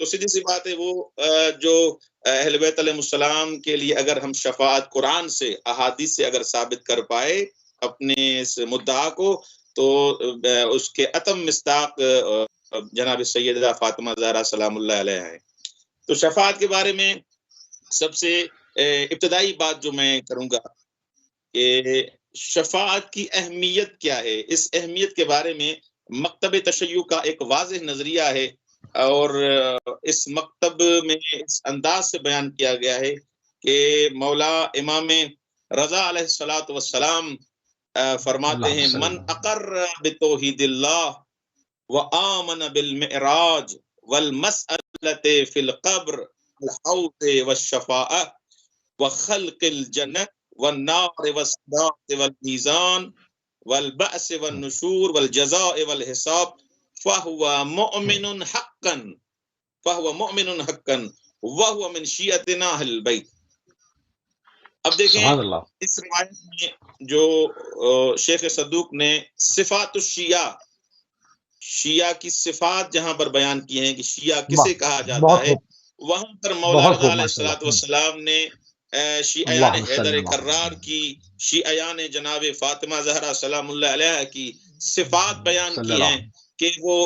تو سیدھی سی بات ہے وہ جو اہل بیت علیہ السلام کے لیے اگر ہم شفاعت قرآن سے احادیث سے اگر ثابت کر پائے اپنے اس مدعا کو، تو اس کے اتم مصداق جناب سیدہ فاطمہ زہرا سلام اللہ علیہ ہے۔ تو شفاعت کے بارے میں سب سے ابتدائی بات جو میں کروں گا کہ شفاعت کی اہمیت کیا ہے، اس اہمیت کے بارے میں مکتب تشیع کا ایک واضح نظریہ ہے، اور اس مکتب میں اس انداز سے بیان کیا گیا ہے کہ مولا امام رضا علیہ الصلوۃ والسلام فرماتے ہیں من اقر بتوحید اللہ وآمن بالمعراج والمسألۃ فی القبر والحوض والشفاعہ وخلق الجنہ والنار والصراط والمیزان والبعث والنشور والجزاء والحساب فهو مؤمن حقا وهو من شیعتنا اہل البیت۔ اب دیکھیں اس روایت میں جو شیخ صدوق نے صفات الشیعہ، شیعہ کی صفات جہاں پر بیان کی ہیں کہ شیعہ کسے کہا جاتا ہے، وہاں پر مولا رضا علیہ الصلوۃ والسلام نے شیعیان حیدر کرار کی، شیعیان جناب فاطمہ زہرا سلام اللہ علیہ کی صفات بیان کی ہیں کہ وہ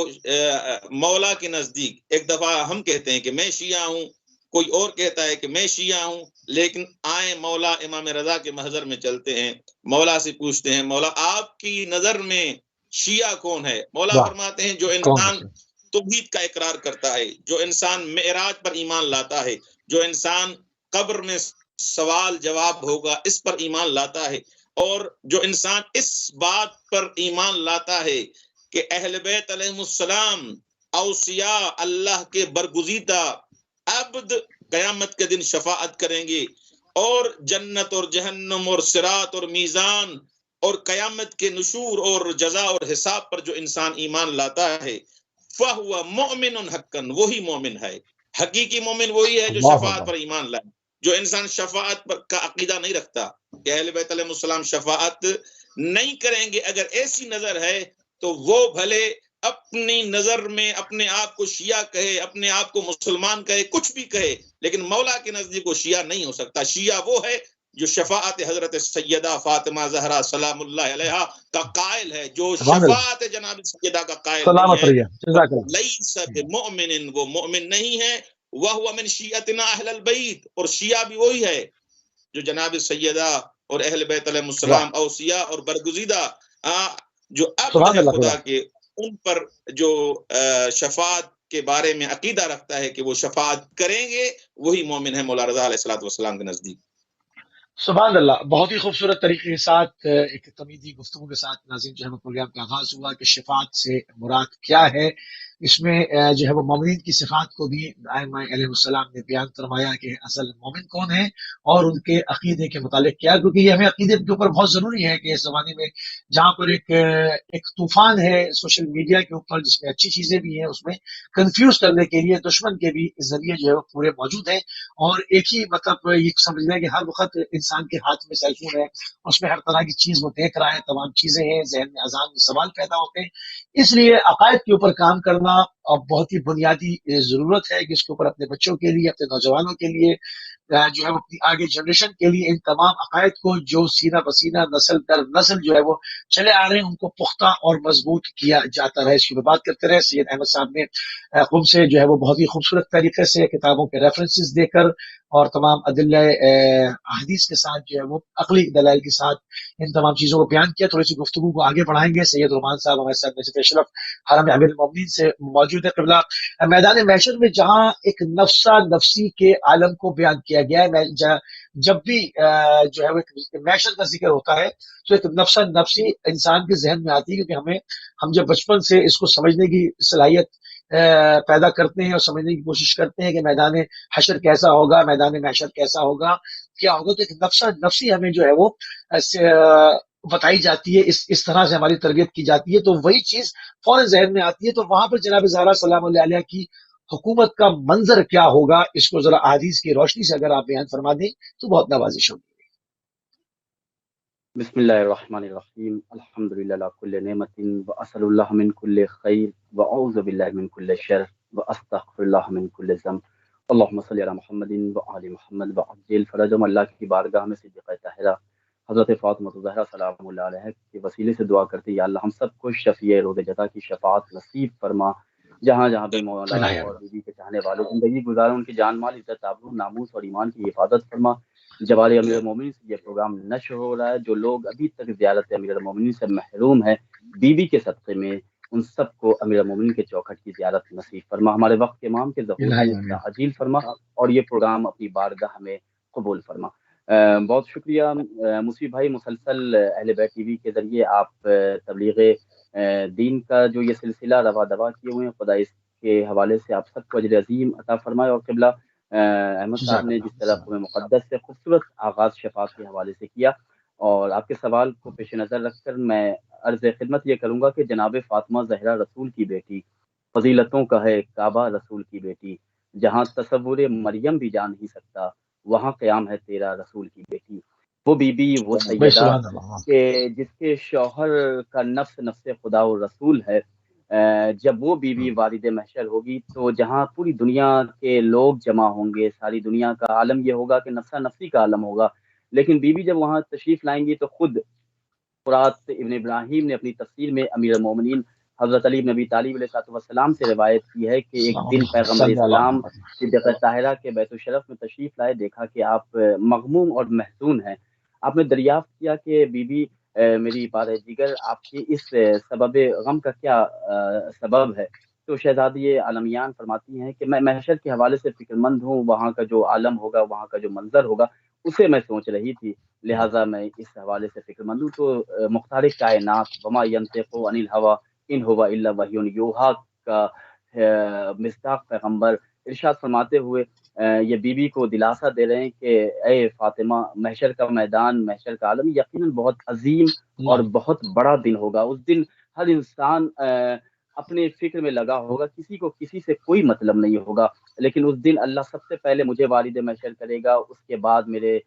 مولا کے نزدیک، ایک دفعہ ہم کہتے ہیں کہ میں شیعہ ہوں، کوئی اور کہتا ہے کہ میں شیعہ ہوں، لیکن آئیں مولا امام رضا کے محضر میں چلتے ہیں، مولا سے پوچھتے ہیں مولا آپ کی نظر میں شیعہ کون ہے؟ مولا فرماتے ہیں جو انسان توحید کا اقرار کرتا ہے، جو انسان معراج پر ایمان لاتا ہے، جو انسان قبر میں سوال جواب ہوگا اس پر ایمان لاتا ہے، اور جو انسان اس بات پر ایمان لاتا ہے کہ اہل بیت علیہ السلام اوصیاء اللہ کے برگزیدہ عبد قیامت کے دن شفاعت کریں گے، اور جنت اور جہنم اور صراط اور میزان اور قیامت کے نشور اور جزا اور حساب پر جو انسان ایمان لاتا ہے فَهُوَ مُؤْمِنٌ حَقًّا، وہی مومن ہے، حقیقی مومن وہی ہے جو شفاعت پر ایمان لائے۔ جو انسان شفاعت پر کا عقیدہ نہیں رکھتا کہ اہل بیت علیہ السلام شفاعت نہیں کریں گے، اگر ایسی نظر ہے تو وہ بھلے اپنی نظر میں اپنے آپ کو شیعہ کہے، اپنے آپ کو مسلمان کہے، کچھ بھی کہے، لیکن مولا کے نزدیک وہ شیعہ نہیں ہو سکتا۔ شیعہ وہ ہے جو شفاعت حضرت سیدہ فاطمہ زہرا سلام اللہ علیہ کا قائل ہے، جو شفاعت جناب سیدہ کا قائل نہیں ہے، لیس بمؤمن، وہ مومن نہیں ہے، وہو من شیعتنا اہل البیت، اور شیعہ بھی وہی ہے جو جناب سیدہ اور اہل بیت علیہ السلام اوصیاء اور برگزیدہ جو عبد ہے خدا کے، ان پر جو شفاعت کے بارے میں عقیدہ رکھتا ہے کہ وہ شفاعت کریں گے، وہی مومن ہے مولا رضا علیہ الصلوۃ والسلام کے نزدیک۔ سبحان اللہ، بہت ہی خوبصورت طریقے کے ساتھ ایک تمیزی گفتگو کے ساتھ ناظرین جو ہے پروگرام کا آغاز ہوا کہ شفاعت سے مراد کیا ہے۔ اس میں جو ہے وہ مومنین کی صفات کو بھی ائمہ علیہ السلام نے بیان فرمایا کہ اصل مومن کون ہے اور ان کے عقیدے کے متعلق کیا، کیونکہ یہ ہمیں عقیدے کے اوپر بہت ضروری ہے کہ اس زمانے میں جہاں پر ایک طوفان ہے سوشل میڈیا کے اوپر، جس میں اچھی چیزیں بھی ہیں، اس میں کنفیوز کرنے کے لیے دشمن کے بھی ذریعے جو ہے وہ پورے موجود ہیں، اور ایک ہی مطلب یہ سمجھ لیں کہ ہر وقت انسان کے ہاتھ میں سیل فون ہے، اس میں ہر طرح کی چیز وہ دیکھ رہا ہے، تمام چیزیں ہیں، ذہن میں اذہان میں سوال پیدا ہوتے ہیں۔ اس لیے عقائد کے اوپر کام کرنا اب بہت ہی بنیادی ضرورت ہے کہ اس کے اوپر اپنے بچوں کے لیے، اپنے نوجوانوں کے لیے، جو ہے وہ اپنی آگے جنریشن کے لیے ان تمام عقائد کو جو سینہ بسینہ نسل در نسل جو ہے وہ چلے آ رہے ہیں ان کو پختہ اور مضبوط کیا جاتا رہے، اس کی بات کرتے رہے۔ سید احمد صاحب نے قم سے جو ہے وہ بہت ہی خوبصورت طریقے سے کتابوں کے ریفرنسز دے کر اور تمام ادلہ احادیث کے ساتھ جو ہے وہ عقلی دلائل کے ساتھ ان تمام چیزوں کو بیان کیا۔ تھوڑی سی گفتگو کو آگے بڑھائیں گے۔ سید رحمان صاحب ہمارے ساتھ نصف اشرف حرم امیر المومنین سے موجود ہے۔ قبلہ میدان محشر میں جہاں ایک نفسہ نفسی کے عالم کو بیان کیا گیا ہے، جب بھی جو ہے وہ محشر کا ذکر ہوتا ہے تو ایک نفسہ نفسی انسان کے ذہن میں آتی ہے، کیونکہ ہم جب بچپن سے اس کو سمجھنے کی صلاحیت پیدا کرتے ہیں اور سمجھنے کی کوشش کرتے ہیں کہ میدان حشر کیسا ہوگا، میدان محشر کیسا ہوگا، کیا ہوگا، تو ایک نفسہ نفسی ہمیں جو ہے وہ بتائی جاتی ہے، اس طرح سے ہماری تربیت کی جاتی ہے، تو وہی چیز فوراً ذہن میں آتی ہے۔ تو وہاں پر جناب زہرا سلام اللہ علیہ کی حکومت کا منظر کیا ہوگا، اس کو ذرا احادیث کی روشنی سے اگر آپ بیان فرما دیں تو بہت نوازش ہوگی۔ بسم اللہ الرحمن الرحیم، الحمدللہ علی کل نعمت واسأل اللہ من کل خیر واعوذ باللہ من کل شر واستغفر اللہ من کل ذنب اللہم صلی علی محمد وآل محمد وعجل فرجهم۔ اللہ کی بارگاہ میں صدیقہ طاہرہ حضرت فاطمہ الزہرا سلام اللہ علیہ کے وسیلے سے دعا کرتے ہیں، یا اللہ ہم سب کو شفیع روز جزا کی شفاعت نصیب فرما، جہاں جہاں بھی مولا اور بیوی کے چاہنے والے زندگی گزارے، ان کی جان مال عزت آبرو ناموس اور ایمان کی حفاظت فرما۔ جوار امیر المومنین سے یہ پروگرام نشر ہو رہا ہے، جو لوگ ابھی تک زیارت امیر المومنین سے محروم ہیں بیوی کے صدقے میں، ان سب کو امیر المومنین کے چوکھٹ کی زیارت نصیب فرما۔ ہمارے وقت کے امام کے ظہور میں عجیل فرما، اور یہ پروگرام اپنی بارگاہ میں قبول فرما۔ بہت شکریہ مصیب بھائی، مسلسل اہل بیت ٹی وی کے ذریعے آپ تبلیغ دین کا جو یہ سلسلہ روا دوا کیے ہوئے ہیں، خدا اس کے حوالے سے آپ سب کو اجر عظیم عطا فرمائے۔ اور قبلہ احمد صاحب نے جس طرح قرآن مقدس سے خوبصورت آغاز شفاعت کے حوالے سے کیا، اور آپ کے سوال کو پیش نظر رکھ کر میں عرض خدمت یہ کروں گا کہ جناب فاطمہ زہرا رسول کی بیٹی، فضیلتوں کا ہے کعبہ رسول کی بیٹی، جہاں تصور مریم بھی جا نہیں سکتا وہاں قیام ہے تیرا رسول کی بیٹی۔ وہ بی بی، وہ سیدہ کہ جس کے شوہر کا نفس نفس خدا و رسول ہے، جب وہ بی بی والد محشر ہوگی تو جہاں پوری دنیا کے لوگ جمع ہوں گے، ساری دنیا کا عالم یہ ہوگا کہ نفسا نفسی کا عالم ہوگا، لیکن بی بی جب وہاں تشریف لائیں گی تو خود قرات ابن ابراہیم نے اپنی تفسیر میں امیر المومنین حضرت علی بن ابی طالب علیہ السلام سے روایت کی ہے کہ ایک دن پیغمبر اسلام صدیقہ طاہرہ کے بیت الشرف میں تشریف لائے، دیکھا کہ آپ مغموم اور محزون ہیں۔ آپ نے دریافت کیا کہ بی بی میری پارہ جگر، آپ کی اس سبب غم کا کیا سبب ہے؟ تو شہزادی عالمیان فرماتی ہیں کہ میں محشر کے حوالے سے فکر مند ہوں، وہاں کا جو عالم ہوگا، وہاں کا جو منظر ہوگا، اسے میں سوچ رہی تھی، لہٰذا میں اس حوالے سے فکر مند ہوں۔ تو مختار کائنات وما ینطق عن الہوی ان هو الا وحی یوحی کا مصداق پیغمبر ارشاد فرماتے ہوئے یہ بی بی کو دلاسا دے رہے ہیں کہ اے فاطمہ، محشر کا میدان، محشر کا عالم یقیناً بہت عظیم اور بہت بڑا دن ہوگا۔ اس دن ہر انسان اپنے فکر میں لگا ہوگا، کسی کو کسی سے کوئی مطلب نہیں ہوگا، لیکن اس دن اللہ سب سے پہلے مجھے والد محشر کرے گا، اس کے بعد میرے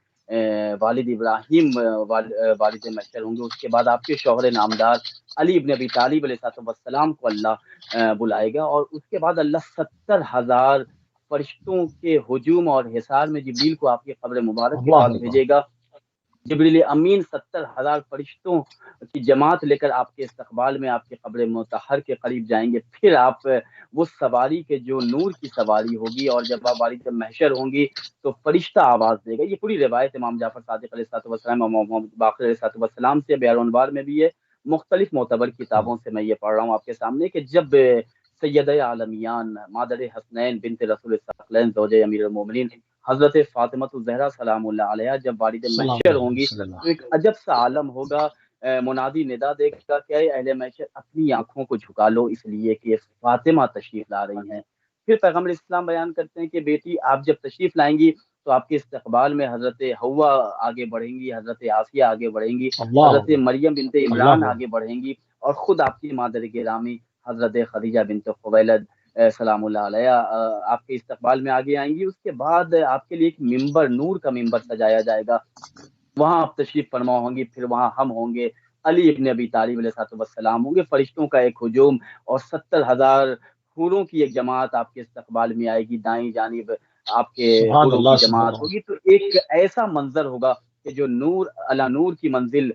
والد ابراہیم والد محشر ہوں گے، اس کے بعد آپ کے شوہر نامدار علی ابن ابی طالب علیہ السلام کو اللہ بلائے گا، اور اس کے بعد اللہ 70,000 فرشتوں کے ہجوم اور حصار میں جبریل کو آپ کی قبر مبارک کے پاس بھیجے گا۔ جبریل امین 70,000 فرشتوں کی جماعت لے کر آپ کے استقبال میں آپ کے قبر مطہر کے قریب جائیں گے۔ پھر آپ وہ سواری کے جو نور کی سواری ہوگی، اور جب آپ والد محشر ہوں گی تو فرشتہ آواز دے گا۔ یہ پوری روایت امام جعفر صادق علیہ السلام اور محمد باقر علیہ السلام سے بیان انوار میں بھی ہے، مختلف معتبر کتابوں سے میں یہ پڑھ رہا ہوں آپ کے سامنے کہ جب سیدہ عالمیان مادر حسنین بنت رسول الثقلین زوجہ امیر المومنین حضرت فاطمہ الزہرا سلام اللہ علیہ جب والد محشر ہوں گی تو ایک عجب سا عالم ہوگا، منادی ندا دے گا کہ اے اہل محشر اپنی آنکھوں کو جھکا لو، اس لیے کہ فاطمہ تشریف لا رہی ہیں۔ پھر پیغمبر اسلام بیان کرتے ہیں کہ بیٹی آپ جب تشریف لائیں گی تو آپ کے استقبال میں حضرت حوا آگے بڑھیں گی، حضرت آسیہ آگے بڑھیں گی، حضرت مریم بنت عمران آگے بڑھیں گی، اور خود آپ کی مادر گرامی حضرت خدیجہ بنت خویلد سلام اللہ علیہ آپ کے استقبال میں آگے آئیں گی۔ اس کے بعد آپ کے لیے ایک ممبر، نور کا ممبر سجایا جائے گا، وہاں آپ تشریف فرما ہوں گی، پھر وہاں ہم ہوں گے، علی ابن ابی طالب علیہ السلام ہوں گے، فرشتوں کا ایک ہجوم اور 70,000 حوروں کی ایک جماعت آپ کے استقبال میں آئے گی، دائیں جانب آپ کے حوروں کی جماعت ہوگی۔ تو ایک ایسا منظر ہوگا کہ جو نور علی نور کی منزل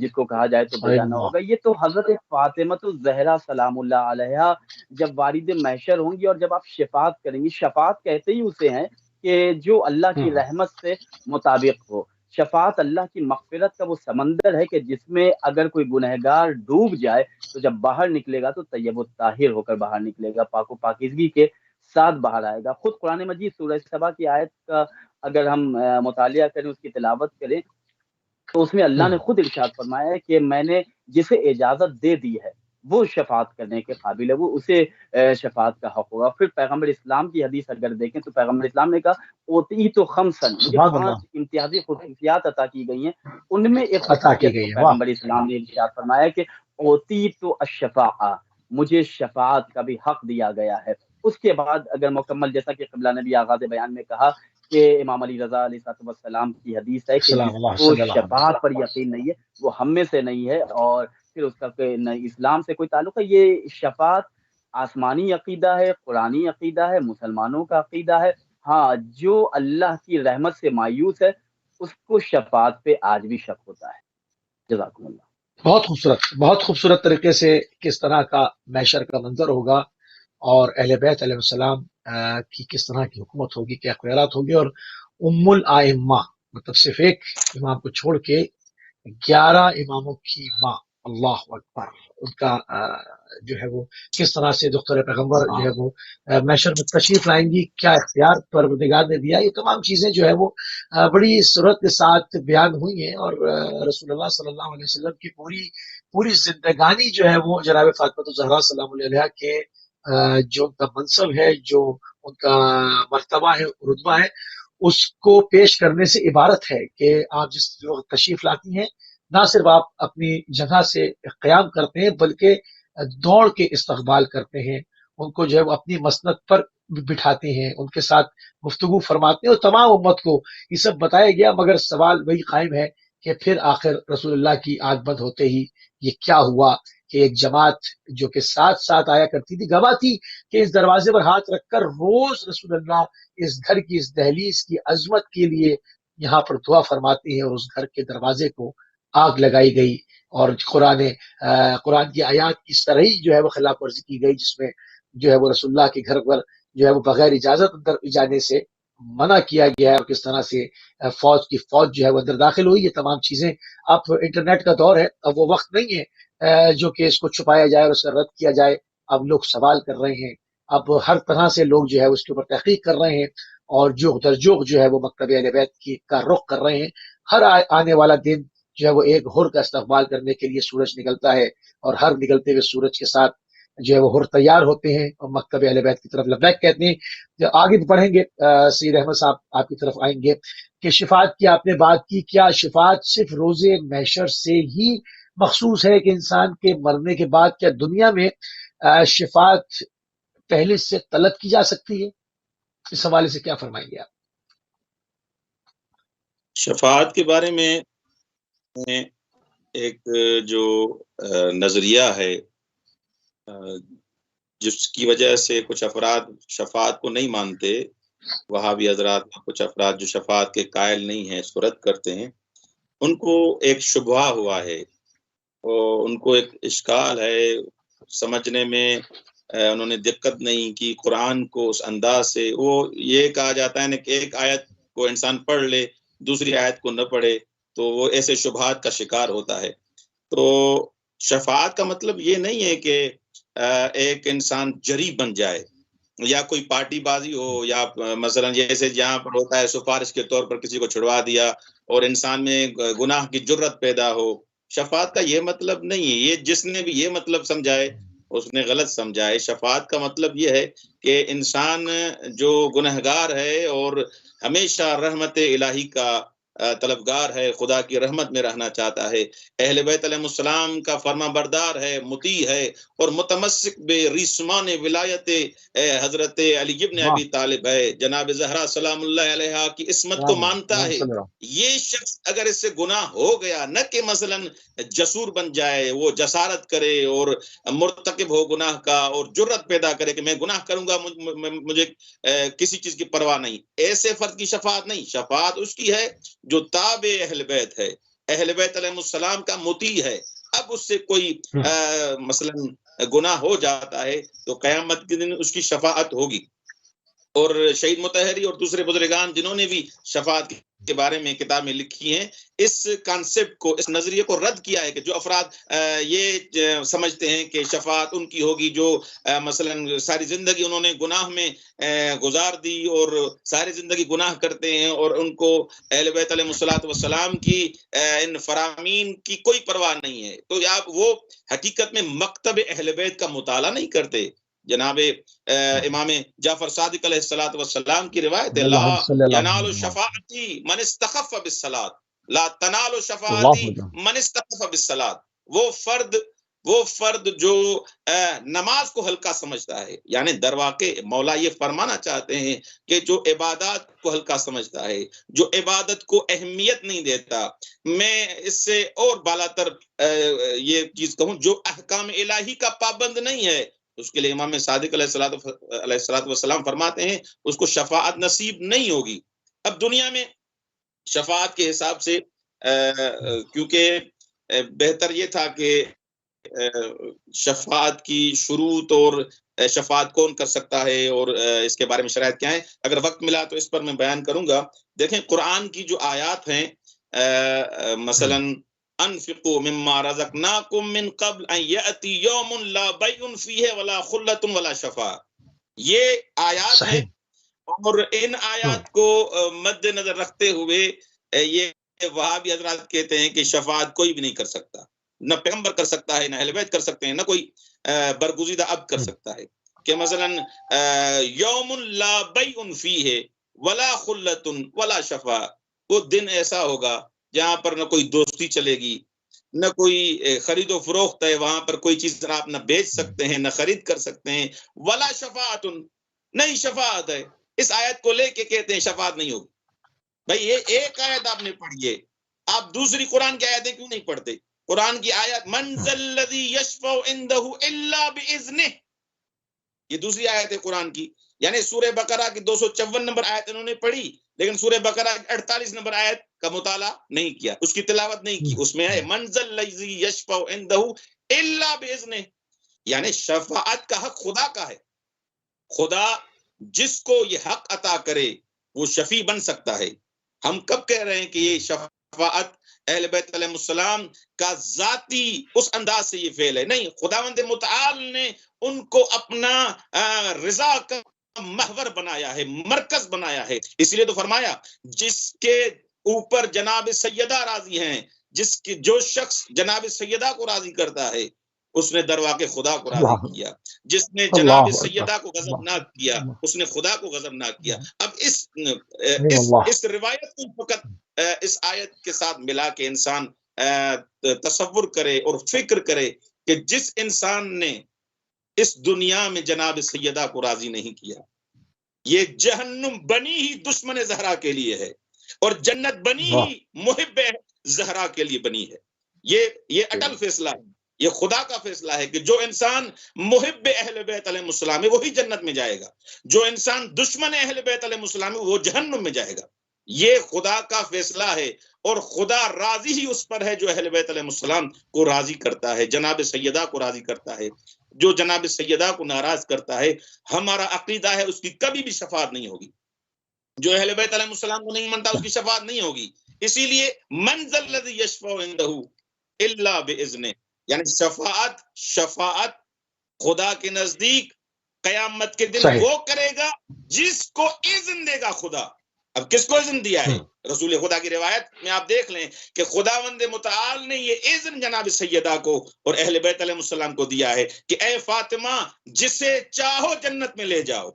جس کو کہا جائے تو بیانہ ہوگا۔ یہ تو حضرت فاطمہ الزہرا سلام اللہ علیہ جب والد محشر ہوں گی، اور جب آپ شفاعت کریں گی، شفاعت کہتے ہی اسے ہیں کہ جو اللہ کی رحمت سے مطابق ہو۔ شفاعت اللہ کی مغفرت کا وہ سمندر ہے کہ جس میں اگر کوئی گنہگار ڈوب جائے تو جب باہر نکلے گا تو طیب الطاہر ہو کر باہر نکلے گا، پاک و پاکیزگی کے ساتھ باہر آئے گا۔ خود قرآن مجید سورہ سبا کی آیت کا اگر ہم مطالعہ کریں، اس کی تلاوت کریں، تو اس میں اللہ نے خود ارشاد فرمایا ہے کہ میں نے جسے اجازت دے دی ہے وہ شفاعت کرنے کے قابل ہے، وہ اسے شفاعت کا حق ہوگا۔ پھر پیغمبر اسلام کی حدیث اگر دیکھیں تو پیغمبر اسلام نے کہا اوتی تو خمسن، مجھے 5 امتیازی خصوصیات عطا کی گئی ہیں، ان میں ایک خصوصیت کو پیغمبر اسلام نے ارشاد فرمایا کہ اوتی تو الشفاعہ، مجھے شفاعت کا بھی حق دیا گیا ہے۔ اس کے بعد اگر مکمل، جیسا کہ قبلہ نے بھی آغاز بیان میں کہا کہ امام علی رضا علیہ السلام کی حدیث ہے کہ جس کو شفاعت پر یقین نہیں ہے وہ ہم میں سے نہیں ہے، اور پھر اس کا نہ اسلام سے کوئی تعلق ہے۔ یہ شفاعت آسمانی عقیدہ ہے، قرآنی عقیدہ ہے، مسلمانوں کا عقیدہ ہے۔ ہاں، جو اللہ کی رحمت سے مایوس ہے اس کو شفاعت پہ آج بھی شک ہوتا ہے۔ جزاکم اللہ۔ بہت خوبصورت طریقے سے کس طرح کا محشر کا منظر ہوگا، اور اہل بیت علیہ السلام کی کس طرح کی حکومت ہوگی، کیا خیرات ہوگی، اور ام الائمہ مطلب صرف ایک امام کو چھوڑ کے 11 اماموں کی ماں، اللہ اکبر، ان کا جو ہے وہ کس طرح سے دختر پیغمبر جو ہے وہ محشر میں تشریف لائیں گی، کیا اختیار پروردگار نے دیا، یہ تمام چیزیں جو ہے وہ بڑی صورت کے ساتھ بیان ہوئی ہیں۔ اور رسول اللہ صلی اللہ علیہ وسلم کی پوری زندگانی جو ہے وہ جناب فاطمہ الزہرا سلام اللہ علیہا کے جو ان کا منصب ہے، جو ان کا مرتبہ ہے، رتبہ ہے، اس کو پیش کرنے سے عبارت ہے کہ آپ جس وقت تشریف لاتی ہیں، نہ صرف آپ اپنی جگہ سے قیام کرتے ہیں بلکہ دوڑ کے استقبال کرتے ہیں، ان کو جو ہے وہ اپنی مسند پر بٹھاتے ہیں، ان کے ساتھ گفتگو فرماتے ہیں، اور تمام امت کو یہ سب بتایا گیا، مگر سوال وہی قائم ہے کہ پھر آخر رسول اللہ کی آنکھ بند ہوتے ہی یہ کیا ہوا کہ ایک جماعت جو کہ ساتھ ساتھ آیا کرتی تھی، گواہ تھی کہ اس دروازے پر ہاتھ رکھ کر روز رسول اللہ اس گھر کی، اس دہلیز کی عظمت کے لیے یہاں پر دعا فرماتے ہیں، اور اس گھر کے دروازے کو آگ لگائی گئی، اور قرآن کی آیات کی سرئی جو ہے وہ خلاف ورزی کی گئی، جس میں جو ہے وہ رسول اللہ کے گھر پر جو ہے وہ بغیر اجازت اندر جانے سے منع کیا گیا ہے، اور کس طرح سے فوج جو ہے وہ اندر داخل ہوئی۔ یہ تمام چیزیں، اب انٹرنیٹ کا دور ہے، اب وہ وقت نہیں ہے جو کہ اس کو چھپایا جائے اور اس کا رد کیا جائے، اب لوگ سوال کر رہے ہیں، اب ہر طرح سے لوگ جو ہے اس کے اوپر تحقیق کر رہے ہیں، اور جو درجوق جو ہے وہ مکتب اہل بیت کا رخ کر رہے ہیں۔ ہر آنے والا دن جو ہے وہ ایک ہر کا استقبال کرنے کے لیے سورج نکلتا ہے، اور ہر نکلتے ہوئے سورج کے ساتھ جو ہے وہ ہر تیار ہوتے ہیں اور مکتب اہل بیت کی طرف لبیک کہتے ہیں۔ جو آگے پڑھیں گے، سید احمد صاحب آپ کی طرف آئیں گے کہ شفاعت کی آپ نے بات کی، کیا شفاعت صرف روز محشر سے ہی مخصوص ہے کہ انسان کے مرنے کے بعد کیا دنیا میں شفاعت پہلے سے طلب کی جا سکتی ہے؟ اس حوالے سے کیا فرمائیں گے آپ؟ شفاعت کے بارے میں ایک جو نظریہ ہے جس کی وجہ سے کچھ افراد شفاعت کو نہیں مانتے، وہابی حضرات، کچھ افراد جو شفاعت کے قائل نہیں ہیں، اس کو رد کرتے ہیں، ان کو ایک شبہ ہوا ہے، اور ان کو ایک اشکال ہے، سمجھنے میں انہوں نے دقت نہیں کی قرآن کو اس انداز سے۔ وہ یہ کہا جاتا ہے نا کہ ایک آیت کو انسان پڑھ لے، دوسری آیت کو نہ پڑھے، تو وہ ایسے شبہات کا شکار ہوتا ہے۔ تو شفاعت کا مطلب یہ نہیں ہے کہ ایک انسان جری بن جائے، یا کوئی پارٹی بازی ہو، یا مثلا جیسے جہاں پر ہوتا ہے سفارش کے طور پر کسی کو چھڑوا دیا اور انسان میں گناہ کی جرت پیدا ہو۔ شفاعت کا یہ مطلب نہیں ہے، یہ جس نے بھی یہ مطلب سمجھائے اس نے غلط سمجھا ہے۔ شفاعت کا مطلب یہ ہے کہ انسان جو گنہگار ہے اور ہمیشہ رحمت الہی کا طلبگار ہے، خدا کی رحمت میں رہنا چاہتا ہے، اہل بیت علیہ السلام کا فرما بردار ہے، مطیع ہے، اور متمسک بے ریسمان ولایت حضرت علی ابن ابی طالب ہے، جناب زہرا سلام اللہ علیہا کی عصمت کو مانتا ہے۔ یہ شخص اگر اس سے گناہ ہو گیا، نہ کہ مثلا جسور بن جائے، وہ جسارت کرے اور مرتکب ہو گناہ کا اور جرت پیدا کرے کہ میں گناہ کروں گا، مجھے کسی چیز کی پرواہ نہیں، ایسے فرد کی شفاعت نہیں۔ شفاعت اس کی ہے جو تابع اہل بیت ہے، اہل بیت علیہ السلام کا مطیع ہے۔ اب اس سے کوئی مثلا گناہ ہو جاتا ہے تو قیامت کے دن اس کی شفاعت ہوگی۔ اور شہید مطہری اور دوسرے بزرگان جنہوں نے بھی شفاعت کے بارے میں کتابیں لکھی ہیں، اس کانسیپٹ کو، اس نظریے کو رد کیا ہے کہ جو افراد یہ سمجھتے ہیں کہ شفاعت ان کی ہوگی جو مثلا ساری زندگی انہوں نے گناہ میں گزار دی اور ساری زندگی گناہ کرتے ہیں، اور ان کو اہل بیت علیہ الصلوۃ والسلام کی ان فرامین کی کوئی پرواہ نہیں ہے، تو آپ وہ حقیقت میں مکتب اہل بیت کا مطالعہ نہیں کرتے۔ جناب امام جعفر صادق علیہ الصلوۃ والسلام کی روایت ہے، لا ینال شفاعتی من استخف بالصلاۃ، لا تنال شفاعتی من استخف بالصلاۃ۔ وہ فرد جو نماز کو ہلکا سمجھتا ہے، یعنی در واقع مولا یہ فرمانا چاہتے ہیں کہ جو عبادات کو ہلکا سمجھتا ہے، جو عبادت کو اہمیت نہیں دیتا، میں اس سے اور بالا تر یہ چیز کہوں، جو احکام الہی کا پابند نہیں ہے، اس کے لیے امام صادق علیہ الصلوۃ والسلام فرماتے ہیں اس کو شفاعت نصیب نہیں ہوگی۔ اب دنیا میں شفاعت کے حساب سے کیونکہ بہتر یہ تھا کہ شفاعت کی شروط اور شفاعت کون کر سکتا ہے اور اس کے بارے میں شرائط کیا ہیں، اگر وقت ملا تو اس پر میں بیان کروں گا۔ دیکھیں قرآن کی جو آیات ہیں مثلا انفقوا مما رزقناکم من قبل ان یأتی یوم لا بیع فیہ ولا خلۃ ولا شفاعہ، یہ آیات ہیں، اور ان آیات کو مد نظر رکھتے ہوئے یہ وہابی حضرات کہتے ہیں کہ شفاعت کوئی بھی نہیں کر سکتا، نہ پیغمبر کر سکتا ہے، نہ اہل بیت کر سکتے ہیں، نہ کوئی برگزیدہ اب کر سکتا ہے، کہ مثلا یوم لا بیع فیہ ولا خلۃ ولا شفاعہ، وہ دن ایسا ہوگا جہاں پر نہ کوئی دوستی چلے گی، نہ کوئی خرید و فروخت ہے، وہاں پر کوئی چیز آپ نہ بیچ سکتے ہیں نہ خرید کر سکتے ہیں، ولا شفاعت، نہیں شفاعت ہے۔ اس آیت کو لے کے کہتے ہیں شفاعت نہیں ہوگی۔ بھائی یہ ایک آیت آپ نے پڑھی ہے، آپ دوسری قرآن کی آیتیں کیوں نہیں پڑھتے؟ قرآن کی آیت من ذا الذی یشفع عندہ الا باذنہ، یہ دوسری آیت ہے قرآن کی، یعنی سورہ بقرہ کی 254 نمبر آیت انہوں نے پڑھی، لیکن سورہ بقرہ کی 48 نمبر آیت کا مطالعہ نہیں کیا، اس کی تلاوت نہیں کی۔ اس میں ہے من ذا الذی یشفع عندہ الا باذنہ، یعنی شفاعت کا حق خدا کا ہے، خدا جس کو یہ حق عطا کرے وہ شفیع بن سکتا ہے۔ ہم کب کہہ رہے ہیں کہ یہ شفاعت اہل بیت علیہ السلام کا ذاتی اس انداز سے یہ فعل ہے؟ نہیں، خداوند متعال نے ان کو اپنا رضا کا محور بنایا ہے، مرکز بنایا ہے، اس لیے تو فرمایا جس کے اوپر جناب سیدہ راضی ہیں، جو شخص جناب سیدہ کو راضی کرتا ہے اس نے درواقع خدا کو راضی کیا، جس نے جناب سیدہ کو غضب ناک کیا اس نے خدا کو غضب ناک کیا۔ اب اس روایت کو فقط اس آیت کے ساتھ ملا کے انسان تصور کرے اور فکر کرے کہ جس انسان نے اس دنیا میں جناب سیدہ کو راضی نہیں کیا، یہ جہنم بنی ہی دشمن زہرا کے لیے ہے، اور جنت بنی ہی محب زہرا کے لیے بنی ہے۔ یہ اٹل فیصلہ ہے، یہ خدا کا فیصلہ ہے کہ جو انسان محب اہل بیت علیہ السلام ہے وہی جنت میں جائے گا، جو انسان دشمن اہل بیت علیہ السلام ہے وہ جہنم میں جائے گا۔ یہ خدا کا فیصلہ ہے، اور خدا راضی ہی اس پر ہے جو اہل بیت علیہ السلام کو راضی کرتا ہے، جناب سیدہ کو راضی کرتا ہے۔ جو جناب سیدہ کو ناراض کرتا ہے، ہمارا عقیدہ ہے اس کی کبھی بھی شفاعت نہیں ہوگی۔ جو اہل بیت علیہ السلام کو نہیں مانتا اس کی شفاعت نہیں ہوگی۔ اسی لیے من ذا الذی یشفع عندہ الا باذنہ، یعنی شفاعت خدا کے نزدیک قیامت کے دن وہ کرے گا جس کو اذن دے گا خدا۔ اب کس کو اذن دیا ہے؟ رسول خدا کی روایت میں آپ دیکھ لیں کہ خداوند متعال نے یہ اذن جناب سیدہ کو اور اہل بیت علیہ السلام کو دیا ہے کہ اے فاطمہ جسے چاہو جنت میں لے جاؤ،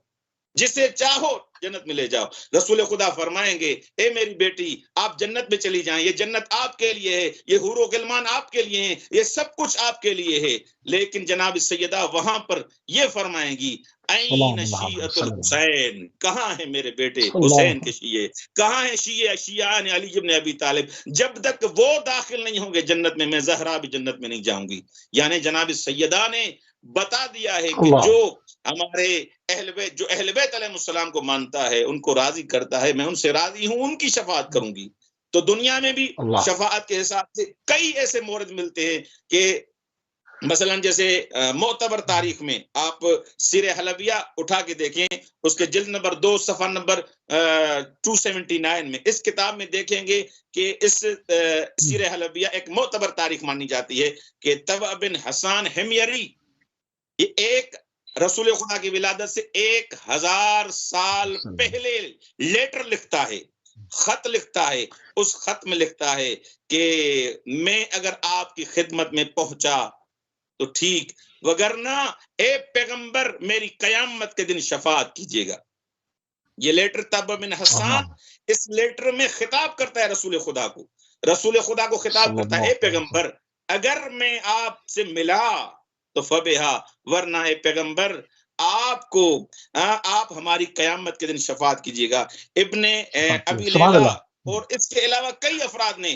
جسے چاہو جنت میں لے جاؤ۔ رسول خدا فرمائیں گے اے میری بیٹی آپ جنت میں چلی جائیں، یہ جنت آپ کے لیے ہے، یہ حور و غلمان آپ کے لیے ہیں، یہ سب کچھ آپ کے لیے ہے۔ لیکن جناب سیدہ وہاں پر یہ فرمائیں گی این شیعۃ الحسین، کہاں ہے میرے بیٹے حسین کے شیعے، کہاں ہیں شیعان علی بن ابی طالب؟ جب تک وہ داخل نہیں ہوں گے جنت میں، میں زہرا بھی جنت میں نہیں جاؤں گی۔ یعنی جناب سیدہ نے بتا دیا ہے کہ جو ہمارے اہل بیت علیہ السلام کو مانتا ہے، ان کو راضی کرتا ہے، میں ان سے راضی ہوں، ان کی شفاعت کروں گی۔ تو دنیا میں بھی شفاعت کے حساب سے کئی ایسے مورد ملتے ہیں کہ مثلا جیسے معتبر تاریخ میں آپ سیر حلبیہ اٹھا کے دیکھیں، اس کے جلد نمبر 2 صفحہ نمبر 279 میں اس کتاب میں دیکھیں گے کہ اس سیر حلبیہ ایک معتبر تاریخ مانی جاتی ہے کہ طبع بن حسان حمیری، یہ ایک رسول خدا کی ولادت سے 1000 سال پہلے لیٹر لکھتا ہے، خط لکھتا ہے۔ اس خط میں لکھتا ہے کہ میں اگر آپ کی خدمت میں پہنچا تو ٹھیک، وگرنہ اے پیغمبر میری قیامت کے دن شفاعت کیجیے گا۔ یہ لیٹر طبع بن حسان اس لیٹر میں خطاب کرتا ہے رسول خدا کو، رسول خدا کو خطاب کرتا ہے اے پیغمبر اگر میں آپ سے ملا تو فبہا، ورنہ اے پیغمبر آپ ہماری قیامت کے دن شفاعت کیجیے گا۔ ابن ابی لیلہ اور اس کے علاوہ کئی افراد نے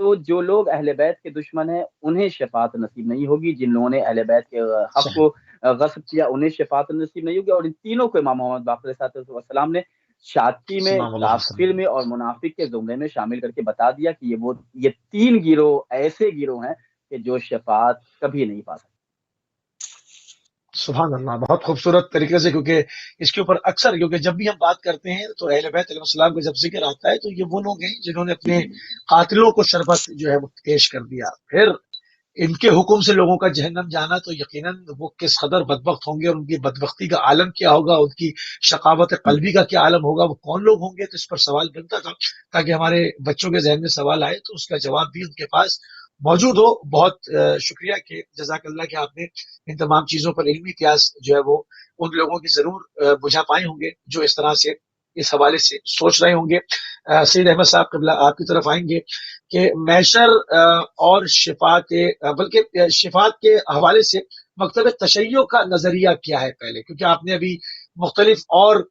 تو جو لوگ اہل بیت کے دشمن ہیں انہیں شفاعت نصیب نہیں ہوگی، جن لوگوں نے اہل بیت کے حق کو غصب کیا انہیں شفاعت نصیب نہیں ہوگی، اور ان تینوں کو امام محمد باقر صلی اللہ علیہ وسلم نے شاکی میں، کافر میں اور منافق کے زمرے میں شامل کر کے بتا دیا کہ یہ تین گروہ ایسے گروہ ہیں کہ جو شفاعت کبھی نہیں پا سکتے۔ سبحان اللہ، بہت خوبصورت طریقے سے، کیونکہ اس کے اوپر اکثر، کیونکہ جب بھی ہم بات کرتے ہیں تو اہل بیت علیہ السلام کا جب ذکر آتا ہے تو یہ وہ لوگ ہیں جنہوں نے اپنے قاتلوں کو شربت جو ہے وہ پیش کر دیا، پھر ان کے حکم سے لوگوں کا جہنم جانا، تو یقیناً وہ کس قدر بدبخت ہوں گے، اور ان کی بدبختی کا عالم کیا ہوگا، ان کی شقاوت قلبی کا کیا عالم ہوگا، وہ کون لوگ ہوں گے۔ تو اس پر سوال بنتا تھا تاکہ ہمارے بچوں کے ذہن میں سوال آئے تو اس کا جواب بھی ان کے پاس موجود ہو۔ بہت شکریہ کہ جزاک اللہ کہ آپ نے ان تمام چیزوں پر علمی قیاس جو ہے وہ ان لوگوں کی ضرور بجھا پائے ہوں گے جو اس طرح سے اس حوالے سے سوچ رہے ہوں گے۔ سید احمد صاحب قبلہ آپ کی طرف آئیں گے کہ محشر اور شفاعت بلکہ شفاعت کے حوالے سے مکتب تشیع کا نظریہ کیا ہے پہلے، کیونکہ آپ نے ابھی مختلف اور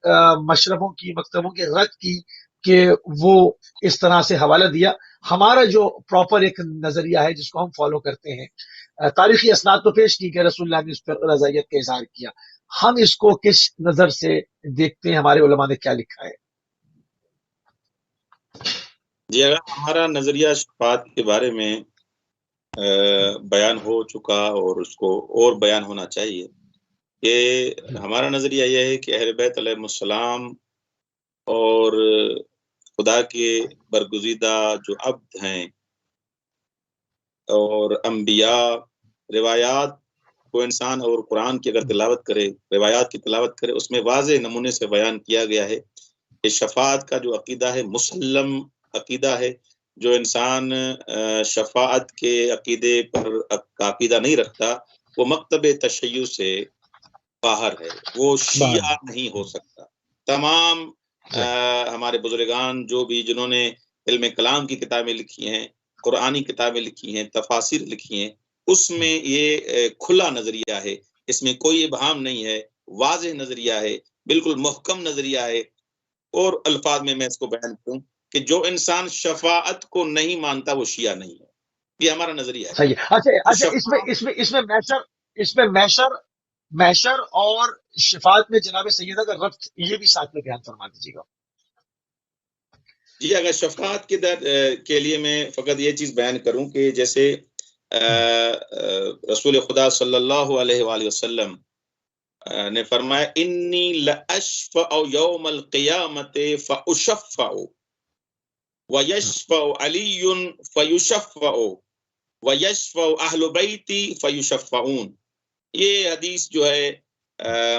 مشربوں کی، مکتبوں کی رد کی کہ وہ اس طرح سے حوالہ دیا۔ ہمارا جو پراپر ایک نظریہ ہے جس کو ہم فالو کرتے ہیں، تاریخی اسناد تو پیش کی کہ رسول اللہ نے اس پر رضائیت کا اظہار کیا، ہم اس کو کس نظر سے دیکھتے ہیں، ہمارے علماء نے کیا لکھا ہے؟ جی، اگر ہمارا نظریہ شفاعت کے بارے میں بیان ہو چکا اور اس کو اور بیان ہونا چاہیے کہ ہمارا نظریہ یہ ہے کہ اہل بیت علیہ السلام اور خدا کے برگزیدہ جو عبد ہیں اور انبیاء، روایات کو انسان اور قرآن کی اگر تلاوت کرے، روایات کی تلاوت کرے، اس میں واضح نمونے سے بیان کیا گیا ہے کہ شفاعت کا جو عقیدہ ہے مسلم عقیدہ ہے۔ جو انسان شفاعت کے عقیدے پر عقیدہ نہیں رکھتا وہ مکتب تشیع سے باہر ہے، وہ شیعہ نہیں ہو سکتا۔ تمام ہمارے بزرگان جو بھی جنہوں نے علم کلام کی کتابیں لکھی ہیں، قرآنی کتابیں لکھی ہیں، تفاسیر لکھی ہیں، اس میں یہ کھلا نظریہ ہے، اس میں کوئی ابہام نہیں ہے، واضح نظریہ ہے، بالکل محکم نظریہ ہے۔ اور الفاظ میں اس کو بیان کروں کہ جو انسان شفاعت کو نہیں مانتا وہ شیعہ نہیں ہے، یہ ہمارا نظریہ ہے۔ صحیح۔ اچھا، اس میں محشر اور شفاعت میں جناب سیدہ کا ربط یہ بھی ساتھ میں بیان فرما دیجیے گا۔ جی، اگر شفاعت کے لیے میں فقط یہ چیز بیان کروں کہ جیسے رسول خدا صلی اللہ علیہ وآلہ وسلم نے فرمایا انی لاشفع یوم القیامت فاشفع ویشفع علی فیشفع ویشفع اہل بیتی فیشفعون۔ یہ حدیث جو ہے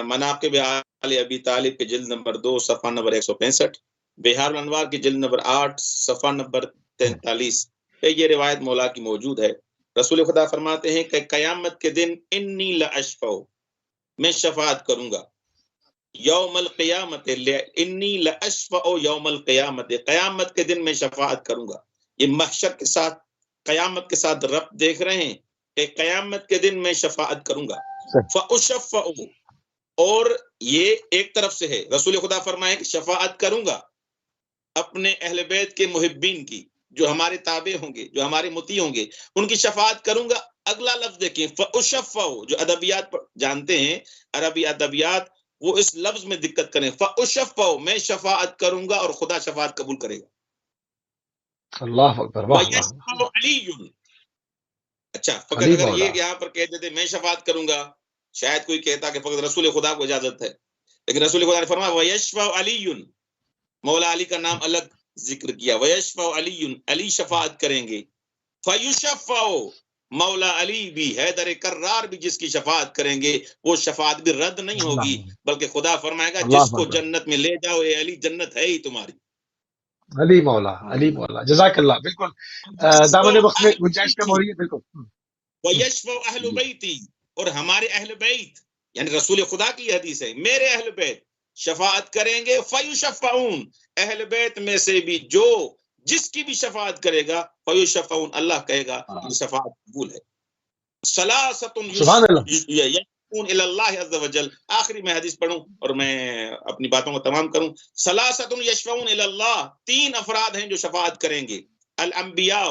مناقب آل ابی طالب کے جلد نمبر 2 صفحہ نمبر 165، بہار الانوار کی جلد نمبر 8 صفحہ نمبر 43 پہ یہ روایت مولا کی موجود ہے۔ رسول خدا فرماتے ہیں کہ قیامت کے دن انی لاشفع، میں شفاعت کروں گا، یوم القیامت، انی لاشفع یوم القیامت، قیامت کے دن میں شفاعت کروں گا۔ یہ محشر کے ساتھ، قیامت کے ساتھ ربط دیکھ رہے ہیں کہ قیامت کے دن میں شفاعت کروں گا، فاشفع، اور یہ ایک طرف سے ہے، رسول خدا فرمائے کہ شفاعت کروں گا اپنے اہل بیت کے محبین کی، جو ہمارے تابع ہوں گے، جو ہمارے مطیع ہوں گے، ان کی شفاعت کروں گا۔ اگلا لفظ دیکھیں، فاشفع، جو ادبیات جانتے ہیں، عربی ادبیات، وہ اس لفظ میں دقت کریں، فاشفع، میں شفاعت کروں گا اور خدا شفاعت قبول کرے گا۔ اللہ اکبر، ویشفع علی، اچھا فقط اگر یہ یہاں پر کہہ دیتے میں شفاعت کروں گا، شاید کوئی کہتا کہ فقط رسول خدا کو اجازت ہے، لیکن رسول خدا نے فرمایا ویشفع علی، مولا علی کا نام الگ ذکر کیا، ویشفع علی، علی شفاعت کریں گے، فیشفع، مولا علی بھی، حیدر کرار بھی جس کی شفاعت کریں گے، وہ شفاعت بھی رد نہیں ہوگی، بلکہ خدا فرمائے گا جس کو جنت میں لے جاؤ اے علی، جنت ہے ہی تمہاری۔ علی مولا، علی مولا، جزاک اللہ۔ بالکل دامن وقت میں گنجائش کم ہو رہی ہے، بالکل۔ ویشفع اہل بیتی، اور ہمارے اہل بیت، یعنی رسول خدا کی حدیث ہے، میرے اہل بیت شفاعت کریں گے، فیشفعون، اہل بیت میں سے بھی جو جس کی بھی شفاعت کرے گا، فیشفعون، اللہ کہے گا یہ شفاعت قبول ہے۔ ثلاثۃ یشفعون الی اللہ عز وجل، آخری میں حدیث پڑھوں اور میں اپنی باتوں کو تمام کروں۔ ثلاثۃ یشفعون الی اللہ، 3 افراد ہیں جو شفاعت کریں گے، الانبیاء،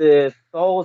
100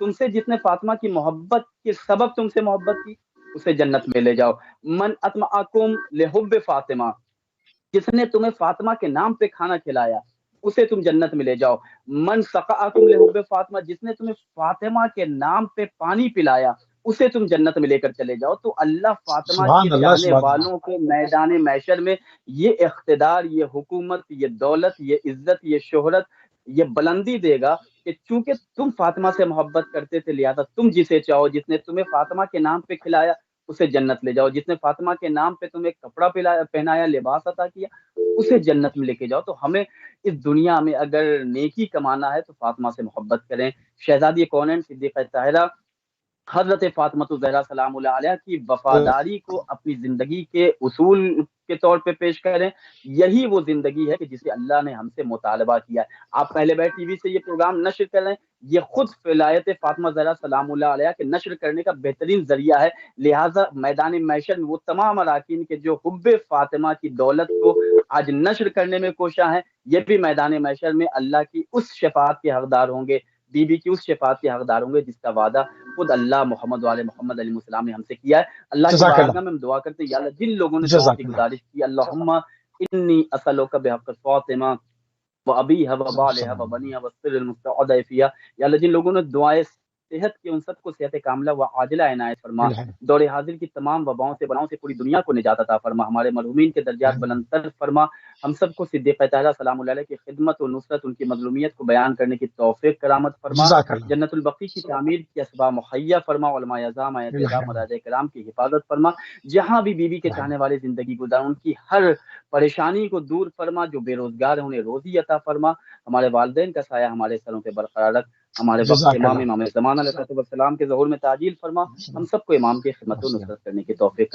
تم سے جس نے فاطمہ کی محبت کے سبب تم سے محبت کی اسے جنت میں لے جاؤ۔ من اطمعکم لحب فاطمہ، جس نے تمہیں فاطمہ کے نام پہ کھانا کھلایا اسے تم جنت میں لے جاؤ۔ من سقاکم لحب فاطمہ، جس نے تمہیں فاطمہ کے نام پہ پانی پلایا اسے تم جنت میں لے کر چلے جاؤ۔ تو اللہ فاطمہ کے سبحان اللہ، چاہنے سبحان اللہ۔ والوں کو میدان محشر میں یہ اقتدار، یہ حکومت، یہ دولت، یہ عزت، یہ شہرت، یہ بلندی دے گا کہ چونکہ تم فاطمہ سے محبت کرتے تھے لہذا تم جسے چاہو، جس نے تمہیں فاطمہ کے نام پہ کھلایا اسے جنت لے جاؤ، جس نے فاطمہ کے نام پہ تمہیں کپڑا پہنایا، لباس عطا کیا اسے جنت میں لے کے جاؤ۔ تو ہمیں اس دنیا میں اگر نیکی کمانا ہے تو فاطمہ سے محبت کریں۔ شہزادی کونین صدیقہ طاہرہ حضرت فاطمہ الزہرا سلام اللہ علیہ کی وفاداری کو اپنی زندگی کے اصول کے طور پہ پیش کریں۔ یہی وہ زندگی ہے کہ جسے اللہ نے ہم سے مطالبہ کیا ہے۔ آپ پہلے بیٹھ ٹی وی سے یہ پروگرام نشر کر رہے ہیں، یہ خود ولایت فاطمہ زہرا سلام اللہ علیہ کے نشر کرنے کا بہترین ذریعہ ہے۔ لہٰذا میدان محشر میں وہ تمام اراکین کے جو حب فاطمہ کی دولت کو آج نشر کرنے میں کوشاں ہیں، یہ بھی میدان محشر میں اللہ کی اس شفاعت کے حقدار ہوں گے، بی بی کی اس شفاعت کے حقدار ہوں گے جس کا وعدہ خود اللہ محمد وعلی محمد علیہ السلام نے ہم سے کیا ہے۔ اللہ کی جزاک بارگاہ اللہ، میں ہم دعا کرتے ہیں یا اللہ جن لوگوں نے دعا جزاک کی اللہ۔ گزارش کی، اللہم انی اسألک بحق فاطمہ و ابیہا و بالہا و بنیہا و السر المستودع فیہا، یا اللہ جن لوگوں نے دعائیں صحت کی ان سب کو صحت کاملہ و عاجلہ عنایت فرما، دور حاضر کی تمام وباؤں سے بلاؤں سے پوری دنیا کو نجات عطا فرما، ہمارے مرحومین کے درجات بلند تر فرما، ہم سب کو صدیقہ طاہرہ سلام اللہ علیہ کی خدمت و نصرت، ان کی مظلومیت کو بیان کرنے کی توفیق کرامت فرما، جزاک اللہ۔ جنت البقیع کی تعمیر کی اسباب مہیا فرما، علماء اعظام آیت اعظام مراجع کرام کی حفاظت فرما، جہاں بھی بیوی کے چاہنے والے زندگی گزار ان کی ہر پریشانی کو دور فرما، جو بے روزگار ہیں انہیں روزی عطا فرما، ہمارے والدین کا سایہ ہمارے سروں پہ برقرار رکھ، ہمارے وقت جزاک امام اللہ۔ زمان علیہ السلام کے ظہور میں تعجیل فرما، ہم سب کو امام کی خدمت و نصرت کرنے کی توفیق